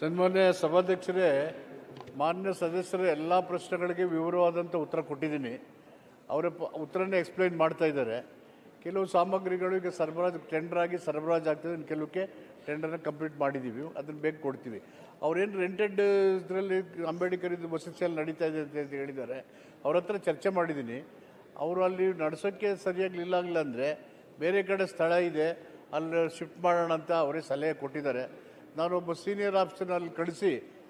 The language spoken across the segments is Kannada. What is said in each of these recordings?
ಸನ್ಮಾನ್ಯ ಸಭಾಧ್ಯಕ್ಷರೇ, ಮಾನ್ಯ ಸದಸ್ಯರ ಎಲ್ಲ ಪ್ರಶ್ನೆಗಳಿಗೆ ವಿವರವಾದಂಥ ಉತ್ತರ ಕೊಟ್ಟಿದ್ದೀನಿ. ಅವರ ಉತ್ತರನೇ ಎಕ್ಸ್ಪ್ಲೈನ್ ಮಾಡ್ತಾ ಇದ್ದಾರೆ. ಕೆಲವು ಸಾಮಗ್ರಿಗಳು ಈಗ ಟೆಂಡರ್ ಆಗಿ ಸರಬರಾಜು ಆಗ್ತದೆ, ಕೆಲವಕ್ಕೆ ಟೆಂಡರ್ನ ಕಂಪ್ಲೀಟ್ ಮಾಡಿದ್ದೀವಿ, ಅದನ್ನು ಬೇಗ ಕೊಡ್ತೀವಿ. ಅವ್ರೇನು ರೆಂಟೆಡ್ ಇದರಲ್ಲಿ ಅಂಬೇಡ್ಕರ್ ಇದು ವಸತಿಯಲ್ಲಿ ನಡೀತಾ ಇದೆ ಅಂತ ಹೇಳಿದ್ದಾರೆ. ಅವ್ರ ಹತ್ರ ಚರ್ಚೆ ಮಾಡಿದ್ದೀನಿ. ಅವರು ಅಲ್ಲಿ ನಡೆಸೋಕ್ಕೆ ಸರಿಯಾಗಿ ಇಲ್ಲ ಅಂದರೆ ಬೇರೆ ಕಡೆ ಸ್ಥಳ ಇದೆ, ಅಲ್ಲಿ ಶಿಫ್ಟ್ ಮಾಡೋಣ ಅಂತ ಅವರೇ ಸಲಹೆ ಕೊಟ್ಟಿದ್ದಾರೆ. ನಾನೊಬ್ಬ ಸೀನಿಯರ್ ಆಫೀಸರ್ನಲ್ಲಿ ಕಳಿಸಿ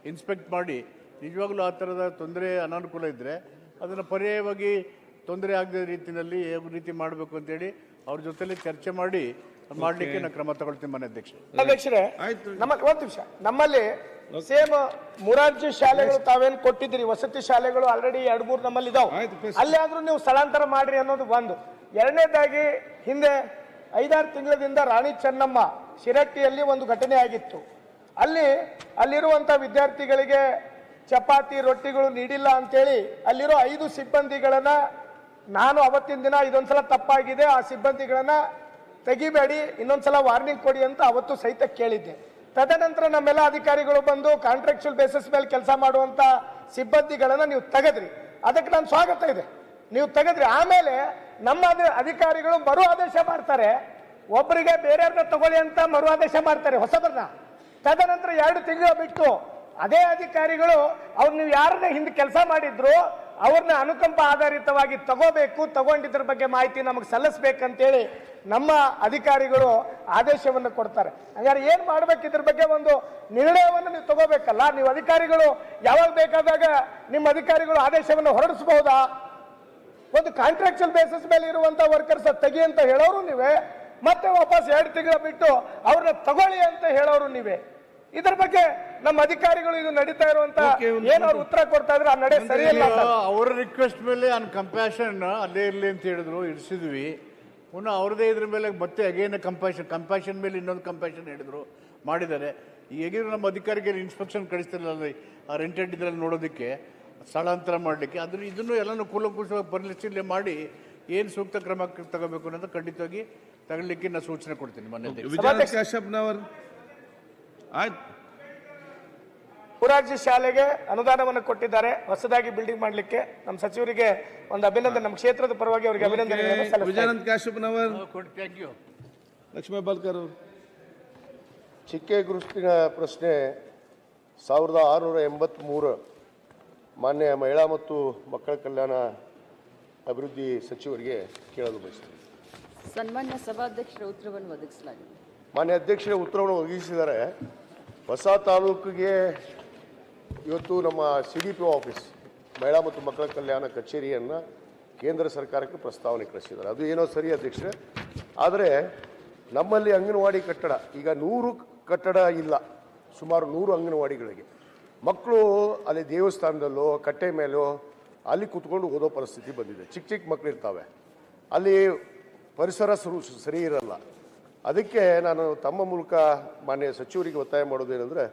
ಇನ್ಸ್ಪೆಕ್ಟ್ ಮಾಡಿ ನಿಜವಾಗ್ಲೂ ಆ ಥರದ ತೊಂದರೆ ಅನಾನುಕೂಲ ಇದ್ದರೆ ಅದನ್ನು ಪರ್ಯಾಯವಾಗಿ ತೊಂದರೆ ಆಗದ ರೀತಿಯಲ್ಲಿ ಯಾವ ರೀತಿ ಮಾಡಬೇಕು ಅಂತೇಳಿ ಅವ್ರ ಜೊತೆಲಿ ಚರ್ಚೆ ಮಾಡಲಿಕ್ಕೆ ನಾನು ಕ್ರಮ ತಗೊಳ್ತೀನಿ. ಮನೆ ಅಧ್ಯಕ್ಷರೇ, ಒಂದು ನಿಮಿಷ, ನಮ್ಮಲ್ಲಿ ಸೇಮ್ ಮುರಾರ್ಜಿ ಶಾಲೆಗಳು ತಾವೇನು ಕೊಟ್ಟಿದ್ದೀರಿ, ವಸತಿ ಶಾಲೆಗಳು ಆಲ್ರೆಡಿ 2-3 ನಮ್ಮಲ್ಲಿ ಇದಾವೆ. ಅಲ್ಲಿ ಆದ್ರೂ ನೀವು ಸ್ಥಳಾಂತರ ಮಾಡ್ರಿ ಅನ್ನೋದು ಒಂದು. ಎರಡನೇದಾಗಿ ಹಿಂದೆ 5-6 ತಿಂಗಳಿಂದ ರಾಣಿ ಚೆನ್ನಮ್ಮ ಶಿರಟ್ಟಿಯಲ್ಲಿ ಒಂದು ಘಟನೆ ಆಗಿತ್ತು. ಅಲ್ಲಿರುವಂಥ ವಿದ್ಯಾರ್ಥಿಗಳಿಗೆ ಚಪಾತಿ ರೊಟ್ಟಿಗಳು ನೀಡಿಲ್ಲ ಅಂತೇಳಿ ಅಲ್ಲಿರೋ 5 ಸಿಬ್ಬಂದಿಗಳನ್ನ ನಾನು ಅವತ್ತಿನ ದಿನ ಇದೊಂದ್ಸಲ ತಪ್ಪಾಗಿದೆ, ಆ ಸಿಬ್ಬಂದಿಗಳನ್ನ ತೆಗಿಬೇಡಿ, ಇನ್ನೊಂದ್ಸಲ ವಾರ್ನಿಂಗ್ ಕೊಡಿ ಅಂತ ಅವತ್ತು ಸಹಿತ ಕೇಳಿದ್ದೆ. ತದನಂತರ ನಮ್ಮೆಲ್ಲ ಅಧಿಕಾರಿಗಳು ಬಂದು ಕಾಂಟ್ರಾಕ್ಚುಯಲ್ ಬೇಸಿಸ್ ಮೇಲೆ ಕೆಲಸ ಮಾಡುವಂತ ಸಿಬ್ಬಂದಿಗಳನ್ನ ನೀವು ತೆಗೆದ್ರಿ, ಅದಕ್ಕೆ ನಾನು ಸ್ವಾಗತ ಇದೆ, ನೀವು ತೆಗೆದ್ರಿ. ಆಮೇಲೆ ನಮ್ಮ ಅಧಿಕಾರಿಗಳು ಮರು ಆದೇಶ ಮಾಡ್ತಾರೆ, ಒಬ್ಬರಿಗೆ ಬೇರೆಯವ್ರನ್ನ ತಗೊಳ್ಳಿ ಅಂತ ಮರು ಆದೇಶ ಮಾಡ್ತಾರೆ ಹೊಸಬರನ್ನ. ತದನಂತರ 2 ತಿಂಗಳು ಬಿಟ್ಟು ಅದೇ ಅಧಿಕಾರಿಗಳು ಅವ್ರು ನೀವು ಯಾರನ್ನ ಹಿಂದೆ ಕೆಲಸ ಮಾಡಿದ್ರು ಅವ್ರನ್ನ ಅನುಕಂಪ ಆಧಾರಿತವಾಗಿ ತಗೋಬೇಕು, ತಗೊಂಡಿದ್ರ ಬಗ್ಗೆ ಮಾಹಿತಿ ನಮಗೆ ಸಲ್ಲಿಸ್ಬೇಕಂತೇಳಿ ನಮ್ಮ ಅಧಿಕಾರಿಗಳು ಆದೇಶವನ್ನು ಕೊಡ್ತಾರೆ. ಹಾಗಾದ್ರೆ ಏನ್ ಮಾಡ್ಬೇಕು, ಇದ್ರ ಬಗ್ಗೆ ಒಂದು ನಿರ್ಣಯವನ್ನು ನೀವು ತಗೋಬೇಕಲ್ಲ. ನೀವು ಅಧಿಕಾರಿಗಳು ಯಾವಾಗ ಬೇಕಾದಾಗ ನಿಮ್ಮ ಅಧಿಕಾರಿಗಳು ಆದೇಶವನ್ನು ಹೊರಡಿಸಬಹುದಾ? ಒಂದು ಕಾಂಟ್ರಾಕ್ಚುಯಲ್ ಬೇಸಿಸ್ ಮೇಲೆ ಇರುವಂತ ವರ್ಕರ್ಸ್ ತೆಗಿ ಅಂತ ಹೇಳೋರು ನೀವೇ, ಮತ್ತೆ ವಾಪಸ್ 2 ತಿಂಗಳು ಬಿಟ್ಟು ಅವ್ರನ್ನ ತಗೊಳ್ಳಿ ಅಂತ ಹೇಳೋರು ನೀವೇ. ಇದರ ಬಗ್ಗೆ ನಮ್ಮ ಅಧಿಕಾರಿಗಳು ಇದು ನಡೀತಾ ಇರುವಂತ ಏನು ಅವ್ರು ಉತ್ತರ ಕೊಡ್ತಾ ಇದ್ರೆ ಆ ನಡೆ ಸರಿಯಲ್ಲ. ಅವರ ರಿಕ್ವೆಸ್ಟ್ ಮೇಲೆ ಆನ್ ಕಂಪ್ಯಾಷನ್ ಅಲ್ಲೇ ಇರಲಿ ಅಂತ ಹೇಳಿದ್ರು, ಇರಿಸಿದ್ವಿ. ಪುನಃ ಅವ್ರದೇ ಇದ್ರ ಮೇಲೆ ಮತ್ತೆ ಅಗೇನ್ ಕಂಪ್ಯಾಷನ್ ಮೇಲೆ ಇನ್ನೊಂದು ಕಂಪ್ಯಾಷನ್ ಹೇಳಿದ್ರು, ಮಾಡಿದ್ದಾರೆ. ಈಗಿರೋ ನಮ್ಮ ಅಧಿಕಾರಿಗೆ ಇನ್ಸ್ಪೆಕ್ಷನ್ ಕಳಿಸ್ತಿರಲ್ಲ ಆ ರೆಂಟೆಡ್ ಇದ್ರಲ್ಲಿ ನೋಡೋದಕ್ಕೆ, ಸ್ಥಳಾಂತರ ಮಾಡಲಿಕ್ಕೆ. ಇದನ್ನು ಎಲ್ಲನೂ ಕೂಲಂಕುಷವಾಗಿ ಪರಿಶೀಲನೆ ಮಾಡಿ ಏನು ಸೂಕ್ತ ಕ್ರಮ ತಗೋಬೇಕು ಅನ್ನೋದು ಖಂಡಿತವಾಗಿ ತಗೊಳ್ಳಿಕ್ಕೆ ನಾನು ಸೂಚನೆ ಕೊಡ್ತೀನಿ. ಮುರಾರ್ಜಿ ಶಾಲೆಗೆ ಅನುದಾನವನ್ನು ಕೊಟ್ಟಿದ್ದಾರೆ ಹೊಸದಾಗಿ ಬಿಲ್ಡಿಂಗ್ ಮಾಡಲಿಕ್ಕೆ. ನಮ್ಮ ಸಚಿವರಿಗೆ ಒಂದು ಅಭಿನಂದನೆ, ನಮ್ಮ ಕ್ಷೇತ್ರದ ಪರವಾಗಿ ಅವರಿಗೆ ಅಭಿನಂದನೆ. ಲಕ್ಷ್ಮೀ ಬಾಲ್ಕರ್ ಚಿಕ್ಕೆ ಗುರುತಿನ ಪ್ರಶ್ನೆ 1683 ಮಾನ್ಯ ಮಹಿಳಾ ಮತ್ತು ಮಕ್ಕಳ ಕಲ್ಯಾಣ ಅಭಿವೃದ್ಧಿ ಸಚಿವರಿಗೆ ಕೇಳಲು ಬಯಸ್ತೀನಿ. ಸನ್ಮಾನ್ಯ ಸಭಾಧ್ಯಕ್ಷರ ಉತ್ತರವನ್ನು ಒದಗಿಸಲಾಗಿದೆ. ಮಾನ್ಯ ಅಧ್ಯಕ್ಷರೇ ಉತ್ತರವನ್ನು ಒದಗಿಸಿದ್ದಾರೆ. ಹೊಸ ತಾಲೂಕಿಗೆ ಇವತ್ತು ನಮ್ಮ CDPO ಆಫೀಸ್ ಮಹಿಳಾ ಮತ್ತು ಮಕ್ಕಳ ಕಲ್ಯಾಣ ಕಚೇರಿಯನ್ನು ಕೇಂದ್ರ ಸರ್ಕಾರಕ್ಕೆ ಪ್ರಸ್ತಾವನೆ ಕಳಿಸಿದ್ದಾರೆ. ಅದು ಏನೋ ಸರಿ ಅಧ್ಯಕ್ಷರೇ, ಆದರೆ ನಮ್ಮಲ್ಲಿ ಅಂಗನವಾಡಿ ಕಟ್ಟಡ ಈಗ 100 ಕಟ್ಟಡ ಇಲ್ಲ, ಸುಮಾರು 100 ಅಂಗನವಾಡಿಗಳಿಗೆ ಮಕ್ಕಳು ಅಲ್ಲಿ ದೇವಸ್ಥಾನದಲ್ಲೋ ಕಟ್ಟೆ ಮೇಲೋ ಅಲ್ಲಿ ಕೂತ್ಕೊಂಡು ಓದೋ ಪರಿಸ್ಥಿತಿ ಬಂದಿದೆ. ಚಿಕ್ಕ ಮಕ್ಕಳು ಇರ್ತಾವೆ, ಅಲ್ಲಿ ಪರಿಸರ ಸರಿ ಇರಲ್ಲ. ಅದಕ್ಕೆ ನಾನು ತಮ್ಮ ಮೂಲಕ ಮಾನ್ಯ ಸಚಿವರಿಗೆ ಒತ್ತಾಯ ಮಾಡೋದೇನೆಂದರೆ,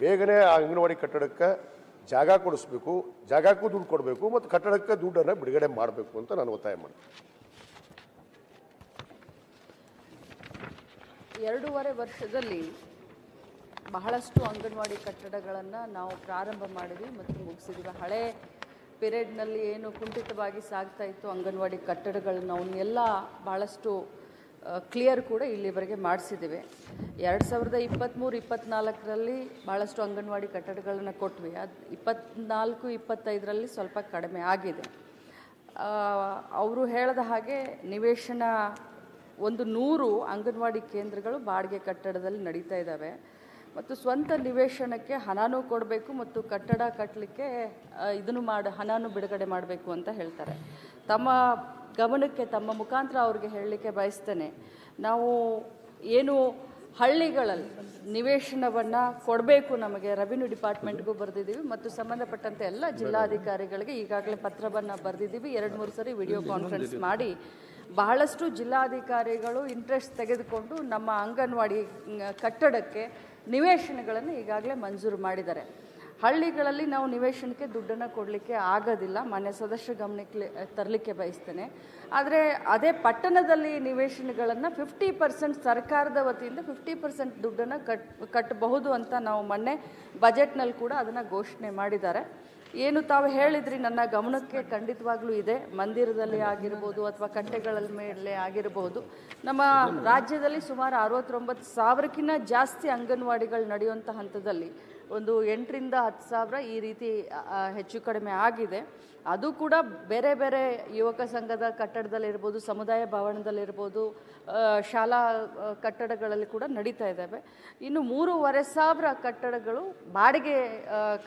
ಬೇಗನೆ ಆ ಅಂಗನವಾಡಿ ಕಟ್ಟಡಕ್ಕೆ ಜಾಗ ಕೊಡಿಸ್ಬೇಕು, ಜಾಗಕ್ಕೂ ದುಡ್ಡು ಕೊಡಬೇಕು ಮತ್ತು ಕಟ್ಟಡಕ್ಕೆ ದುಡ್ಡನ್ನು ಬಿಡುಗಡೆ ಮಾಡಬೇಕು ಅಂತ ನಾನು ಒತ್ತಾಯ ಮಾಡ್ತೀನಿ. 2.5 ವರ್ಷದಲ್ಲಿ ಬಹಳಷ್ಟು ಅಂಗನವಾಡಿ ಕಟ್ಟಡಗಳನ್ನು ನಾವು ಪ್ರಾರಂಭ ಮಾಡಿದ್ವಿ ಮತ್ತು ಮುಗಿಸಿದ್ವಿ. ಹಳೆ ಪೀರಿಯಡ್ನಲ್ಲಿ ಏನು ಕುಂಠಿತವಾಗಿ ಸಾಗ್ತಾ ಇತ್ತು ಅಂಗನವಾಡಿ ಕಟ್ಟಡಗಳನ್ನು ಅವನ್ನೆಲ್ಲ ಭಾಳಷ್ಟು ಕ್ಲಿಯರ್ ಕೂಡ ಇಲ್ಲಿವರೆಗೆ ಮಾಡಿಸಿದ್ದೇವೆ. 2023-24ರಲ್ಲಿ ಭಾಳಷ್ಟು ಅಂಗನವಾಡಿ ಕಟ್ಟಡಗಳನ್ನು ಕೊಟ್ವಿ. ಅದು 24-25ರಲ್ಲಿ ಸ್ವಲ್ಪ ಕಡಿಮೆ ಆಗಿದೆ. ಅವರು ಹೇಳಿದ ಹಾಗೆ ನಿವೇಶನ 100 ಅಂಗನವಾಡಿ ಕೇಂದ್ರಗಳು ಬಾಡಿಗೆ ಕಟ್ಟಡದಲ್ಲಿ ನಡೀತಾ ಇದ್ದಾವೆ ಮತ್ತು ಸ್ವಂತ ನಿವೇಶನಕ್ಕೆ ಹಣನೂ ಕೊಡಬೇಕು ಮತ್ತು ಕಟ್ಟಡ ಕಟ್ಟಲಿಕ್ಕೆ ಹಣನೂ ಬಿಡುಗಡೆ ಮಾಡಬೇಕು ಅಂತ ಹೇಳ್ತಾರೆ. ತಮ್ಮ ಗಮನಕ್ಕೆ ತಮ್ಮ ಮುಖಾಂತರ ಅವ್ರಿಗೆ ಹೇಳಲಿಕ್ಕೆ ಬಯಸ್ತೇನೆ, ನಾವು ಏನು ಹಳ್ಳಿಗಳಲ್ಲಿ ನಿವೇಶನವನ್ನು ಕೊಡಬೇಕು, ನಮಗೆ ರೆವಿನ್ಯೂ ಡಿಪಾರ್ಟ್ಮೆಂಟ್ಗೂ ಬರೆದಿದ್ದೀವಿ ಮತ್ತು ಸಂಬಂಧಪಟ್ಟಂತೆ ಎಲ್ಲ ಜಿಲ್ಲಾಧಿಕಾರಿಗಳಿಗೆ ಈಗಾಗಲೇ ಪತ್ರವನ್ನು ಬರೆದಿದ್ದೀವಿ. 2-3 ಸರಿ ವಿಡಿಯೋ ಕಾನ್ಫರೆನ್ಸ್ ಮಾಡಿ ಬಹಳಷ್ಟು ಜಿಲ್ಲಾಧಿಕಾರಿಗಳು ಇಂಟ್ರೆಸ್ಟ್ ತೆಗೆದುಕೊಂಡು ನಮ್ಮ ಅಂಗನವಾಡಿ ಕಟ್ಟಡಕ್ಕೆ ನಿವೇಶನಗಳನ್ನು ಈಗಾಗಲೇ ಮಂಜೂರು ಮಾಡಿದ್ದಾರೆ. ಹಳ್ಳಿಗಳಲ್ಲಿ ನಾವು ನಿವೇಶನಕ್ಕೆ ದುಡ್ಡನ್ನು ಕೊಡಲಿಕ್ಕೆ ಆಗೋದಿಲ್ಲ. ಮಾನ್ಯ ಸದಸ್ಯರ ಗಮನಕ್ಕೆ ತರಲಿಕ್ಕೆ ಬಯಸ್ತೇನೆ. ಆದರೆ ಅದೇ ಪಟ್ಟಣದಲ್ಲಿ ನಿವೇಶನಗಳನ್ನು 50% ಸರ್ಕಾರದ ವತಿಯಿಂದ 50% ದುಡ್ಡನ್ನು ಕಟ್ಟಬಹುದು ಅಂತ ನಾವು ಮೊನ್ನೆ ಬಜೆಟ್ನಲ್ಲಿ ಕೂಡ ಅದನ್ನು ಘೋಷಣೆ ಮಾಡಿದ್ದಾರೆ. ಏನು ತಾವು ಹೇಳಿದ್ರಿ ನನ್ನ ಗಮನಕ್ಕೆ ಖಂಡಿತವಾಗ್ಲೂ ಇದೆ. ಮಂದಿರದಲ್ಲಿ ಆಗಿರ್ಬೋದು ಅಥವಾ ಕಟ್ಟೆಗಳ ಮೇಲೆ ಆಗಿರ್ಬೋದು, ನಮ್ಮ ರಾಜ್ಯದಲ್ಲಿ ಸುಮಾರು 69,000ಕ್ಕಿಂತ ಜಾಸ್ತಿ ಅಂಗನವಾಡಿಗಳು ನಡೆಯುವಂಥ ಹಂತದಲ್ಲಿ ಒಂದು 8ರಿಂದ 10,000 ಈ ರೀತಿ ಹೆಚ್ಚು ಕಡಿಮೆ ಆಗಿದೆ. ಅದು ಕೂಡ ಬೇರೆ ಬೇರೆ ಯುವಕ ಸಂಘದ ಕಟ್ಟಡದಲ್ಲಿರ್ಬೋದು, ಸಮುದಾಯ ಭವನದಲ್ಲಿರ್ಬೋದು, ಶಾಲಾ ಕಟ್ಟಡಗಳಲ್ಲಿ ಕೂಡ ನಡೀತಾ ಇದ್ದಾವೆ. ಇನ್ನು 3,500 ಕಟ್ಟಡಗಳು ಬಾಡಿಗೆ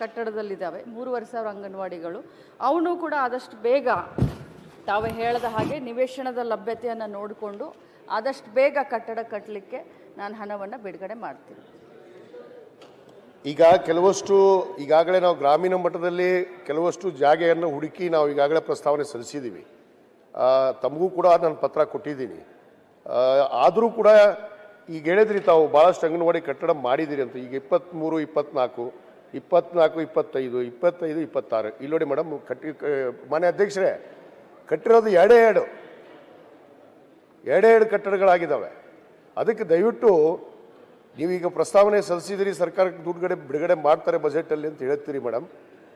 ಕಟ್ಟಡದಲ್ಲಿದ್ದಾವೆ, 3,500 ಅಂಗನವಾಡಿಗಳು. ಅವನು ಕೂಡ ಆದಷ್ಟು ಬೇಗ ತಾವು ಹೇಳಿದ ಹಾಗೆ ನಿವೇಶನದ ಲಭ್ಯತೆಯನ್ನು ನೋಡಿಕೊಂಡು ಆದಷ್ಟು ಬೇಗ ಕಟ್ಟಡ ಕಟ್ಟಲಿಕ್ಕೆ ನಾನು ಹಣವನ್ನು ಬಿಡುಗಡೆ ಮಾಡ್ತೀನಿ. ಈಗ ಕೆಲವಷ್ಟು ಈಗಾಗಲೇ ನಾವು ಗ್ರಾಮೀಣ ಮಟ್ಟದಲ್ಲಿ ಕೆಲವಷ್ಟು ಜಾಗೆಯನ್ನು ಹುಡುಕಿ ನಾವು ಈಗಾಗಲೇ ಪ್ರಸ್ತಾವನೆ ಸಲ್ಲಿಸಿದ್ದೀವಿ. ತಮಗೂ ಕೂಡ ನಾನು ಪತ್ರ ಕೊಟ್ಟಿದ್ದೀನಿ. ಆದರೂ ಕೂಡ ಈಗ ಹೇಳಿದ್ರಿ ತಾವು ಭಾಳಷ್ಟು ಅಂಗನವಾಡಿ ಕಟ್ಟಡ ಮಾಡಿದ್ದೀರಿ ಅಂತ. ಈಗ 23, 24, 24, 25, 25, 26 ಇಲ್ಲಿ ನೋಡಿ ಮೇಡಮ್, ಮಾನ್ಯ ಅಧ್ಯಕ್ಷರೇ, ಕಟ್ಟಿರೋದು ಎರಡೇ ಕಟ್ಟಡಗಳಾಗಿದ್ದಾವೆ. ಅದಕ್ಕೆ ದಯವಿಟ್ಟು ನೀವೀಗ ಪ್ರಸ್ತಾವನೆ ಸಲ್ಲಿಸಿದಿರಿ, ಸರ್ಕಾರಕ್ಕೆ ಬಿಡುಗಡೆ ಮಾಡ್ತಾರೆ ಬಜೆಟಲ್ಲಿ ಅಂತ ಹೇಳ್ತೀರಿ ಮೇಡಮ್.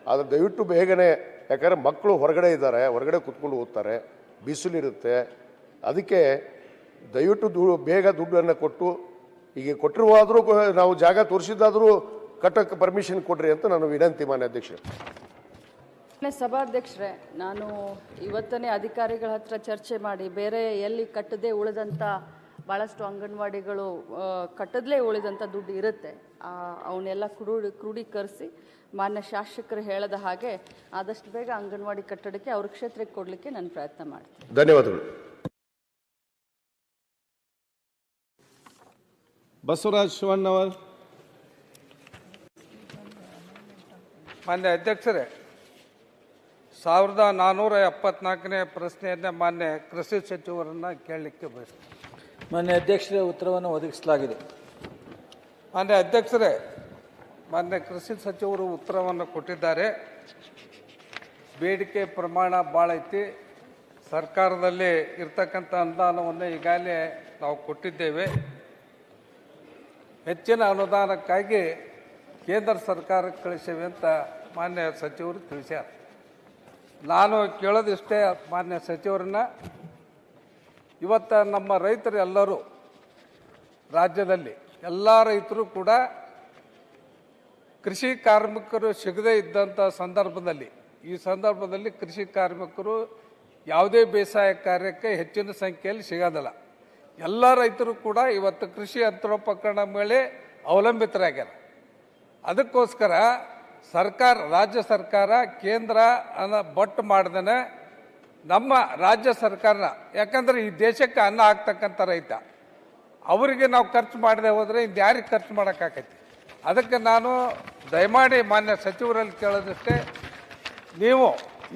ಆದರೆ ದಯವಿಟ್ಟು ಬೇಗನೆ, ಯಾಕಂದರೆ ಮಕ್ಕಳು ಹೊರಗಡೆ ಇದ್ದಾರೆ, ಹೊರಗಡೆ ಕೂತ್ಕೊಂಡು ಓದ್ತಾರೆ, ಬಿಸಿಲಿರುತ್ತೆ. ಅದಕ್ಕೆ ದಯವಿಟ್ಟು ಬೇಗ ದುಡ್ಡನ್ನು ಕೊಟ್ಟು, ಈಗ ಕೊಟ್ಟಿರುವಾದರೂ ನಾವು ಜಾಗ ತೋರಿಸಿದ್ದಾದರೂ ಕಟ್ಟಕ್ಕೆ ಪರ್ಮಿಷನ್ ಕೊಡ್ರಿ ಅಂತ ನಾನು ವಿನಂತಿ ಮಾನ್ಯ ಅಧ್ಯಕ್ಷರೇ. ಸಭಾಧ್ಯಕ್ಷರೇ, ನಾನು ಇವತ್ತನೇ ಅಧಿಕಾರಿಗಳ ಹತ್ರ ಚರ್ಚೆ ಮಾಡಿ ಬೇರೆ ಎಲ್ಲಿ ಕಟ್ಟದೇ ಉಳಿದಂಥ ಭಾಳಷ್ಟು ಅಂಗನವಾಡಿಗಳು ಕಟ್ಟದಲೇ ಉಳಿದಂಥ ದುಡ್ಡು ಇರುತ್ತೆ, ಅವನ್ನೆಲ್ಲ ಕ್ರೋಢೀಕರಿಸಿ ಮಾನ್ಯ ಶಾಸಕರು ಹೇಳದ ಹಾಗೆ ಆದಷ್ಟು ಬೇಗ ಅಂಗನವಾಡಿ ಕಟ್ಟಡಕ್ಕೆ ಅವ್ರ ಕ್ಷೇತ್ರಕ್ಕೆ ಕೊಡಲಿಕ್ಕೆ ನಾನು ಪ್ರಯತ್ನ ಮಾಡ್ತೀನಿ. ಧನ್ಯವಾದಗಳು. ಬಸವರಾಜ್ ಶಿವಣ್ಣವರ್. ಮಾನ್ಯ ಅಧ್ಯಕ್ಷರೇ, 1474ನೇ ಪ್ರಶ್ನೆಯನ್ನೇ ಮಾನ್ಯ ಕೃಷಿ ಸಚಿವರನ್ನು ಕೇಳಲಿಕ್ಕೆ ಬಯಸ್ತೀನಿ. ಮಾನ್ಯ ಅಧ್ಯಕ್ಷರೇ, ಉತ್ತರವನ್ನು ಒದಗಿಸಲಾಗಿದೆ. ಮಾನ್ಯ ಅಧ್ಯಕ್ಷರೇ, ಮಾನ್ಯ ಕೃಷಿ ಸಚಿವರು ಉತ್ತರವನ್ನು ಕೊಟ್ಟಿದ್ದಾರೆ. ಬೇಡಿಕೆ ಪ್ರಮಾಣ ಭಾಳ ಐತಿ. ಸರ್ಕಾರದಲ್ಲಿ ಇರ್ತಕ್ಕಂಥ ಅನುದಾನವನ್ನು ಈಗಾಗಲೇ ನಾವು ಕೊಟ್ಟಿದ್ದೇವೆ. ಹೆಚ್ಚಿನ ಅನುದಾನಕ್ಕಾಗಿ ಕೇಂದ್ರ ಸರ್ಕಾರಕ್ಕೆ ಕಳಿಸೇವೆ ಅಂತ ಮಾನ್ಯ ಸಚಿವರು ತಿಳಿಸ್ಯಾರ. ನಾನು ಕೇಳೋದಿಷ್ಟೇ ಮಾನ್ಯ ಸಚಿವರನ್ನ, ಇವತ್ತು ನಮ್ಮ ರೈತರು ಎಲ್ಲರೂ, ರಾಜ್ಯದಲ್ಲಿ ಎಲ್ಲ ರೈತರು ಕೂಡ ಕೃಷಿ ಕಾರ್ಮಿಕರು ಸಿಗದೇ ಇದ್ದಂಥ ಈ ಸಂದರ್ಭದಲ್ಲಿ ಕೃಷಿ ಕಾರ್ಮಿಕರು ಯಾವುದೇ ಬೇಸಾಯ ಕಾರ್ಯಕ್ಕೆ ಹೆಚ್ಚಿನ ಸಂಖ್ಯೆಯಲ್ಲಿ ಸಿಗೋದಿಲ್ಲ. ಎಲ್ಲ ರೈತರು ಕೂಡ ಇವತ್ತು ಕೃಷಿ ಯಂತ್ರೋಪಕರಣ ಮೇಲೆ ಅವಲಂಬಿತರಾಗ್ಯಾರ. ಅದಕ್ಕೋಸ್ಕರ ರಾಜ್ಯ ಸರ್ಕಾರ ಕೇಂದ್ರ ಬೊಟ್ಟು ಮಾಡ್ದೇ ನಮ್ಮ ರಾಜ್ಯ ಸರ್ಕಾರನ, ಯಾಕಂದ್ರೆ ಈ ದೇಶಕ್ಕೆ ಅನ್ನ ಹಾಕ್ತಕ್ಕಂಥ ರೈತ, ಅವರಿಗೆ ನಾವು ಖರ್ಚು ಮಾಡದೆ ಹೋದರೆ ಇದು ಯಾರಿಗೆ ಖರ್ಚು ಮಾಡೋಕ್ಕಾಗೈತಿ? ಅದಕ್ಕೆ ನಾನು ದಯಮಾಡಿ ಮಾನ್ಯ ಸಚಿವರಲ್ಲಿ ಕೇಳೋದಷ್ಟೇ, ನೀವು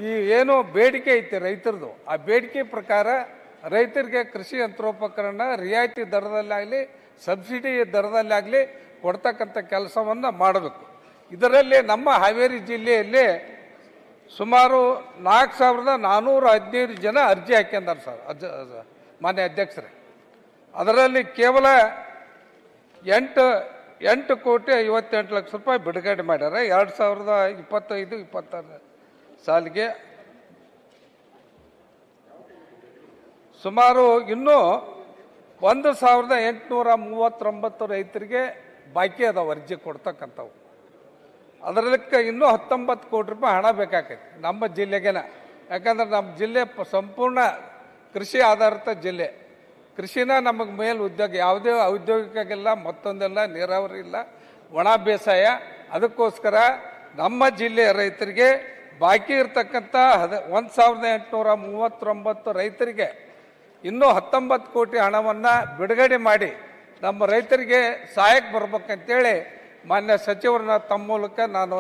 ಈ ಏನು ಬೇಡಿಕೆ ಐತಿ ರೈತರದು, ಆ ಬೇಡಿಕೆ ಪ್ರಕಾರ ರೈತರಿಗೆ ಕೃಷಿ ಯಂತ್ರೋಪಕರಣ ರಿಯಾಯಿತಿ ದರದಲ್ಲಾಗಲಿ ಸಬ್ಸಿಡಿ ದರದಲ್ಲಾಗಲಿ ಕೊಡ್ತಕ್ಕಂಥ ಕೆಲಸವನ್ನು ಮಾಡಬೇಕು. ಇದರಲ್ಲಿ ನಮ್ಮ ಹಾವೇರಿ ಜಿಲ್ಲೆಯಲ್ಲಿ ಸುಮಾರು 4,415 ಜನ ಅರ್ಜಿ ಹಾಕ್ಯಂದಾರೆ ಸರ್ ಮಾನ್ಯ ಅಧ್ಯಕ್ಷರೇ. ಅದರಲ್ಲಿ ಕೇವಲ 8 ಕೋಟಿ 58 ಲಕ್ಷ ರೂಪಾಯಿ ಬಿಡುಗಡೆ ಮಾಡ್ಯಾರ 2025-26 ಸಾಲಿಗೆ. ಸುಮಾರು ಇನ್ನೂ 1,839 ರೈತರಿಗೆ ಬಾಕಿ ಅದಾವ ಅರ್ಜಿ ಕೊಡ್ತಕ್ಕಂಥವು. ಅದರಕ್ಕೆ ಇನ್ನೂ 19 ಕೋಟಿ ರೂಪಾಯಿ ಹಣ ಬೇಕಾಗೈತಿ ನಮ್ಮ ಜಿಲ್ಲೆಗೆನ. ಯಾಕಂದ್ರೆ ನಮ್ಮ ಜಿಲ್ಲೆ ಸಂಪೂರ್ಣ ಕೃಷಿ ಆಧಾರಿತ ಜಿಲ್ಲೆ. ಕೃಷಿನ ನಮಗೆ ಮೇಲ್ ಉದ್ಯೋಗ, ಯಾವುದೇ ಔದ್ಯೋಗಿಕಿಲ್ಲ, ಮತ್ತೊಂದೆಲ್ಲ, ನೀರಾವರಿ ಇಲ್ಲ, ಒಣ ಬೇಸಾಯ. ಅದಕ್ಕೋಸ್ಕರ ನಮ್ಮ ಜಿಲ್ಲೆಯ ರೈತರಿಗೆ ಬಾಕಿ ಇರ್ತಕ್ಕಂಥ 1,839 ರೈತರಿಗೆ ಇನ್ನೂ 19 ಕೋಟಿ ಹಣವನ್ನು ಬಿಡುಗಡೆ ಮಾಡಿ ನಮ್ಮ ರೈತರಿಗೆ ಸಹಾಯಕ್ಕೆ ಬರ್ಬೇಕಂತೇಳಿ ಮಾನ್ಯ ಸಚಿವರನ್ನ ತಮ್ಮ ಮೂಲಕ ನಾನು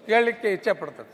ಕೇಳಲಿಕ್ಕೆ ಇಚ್ಛೆ ಪಡ್ತೇನೆ.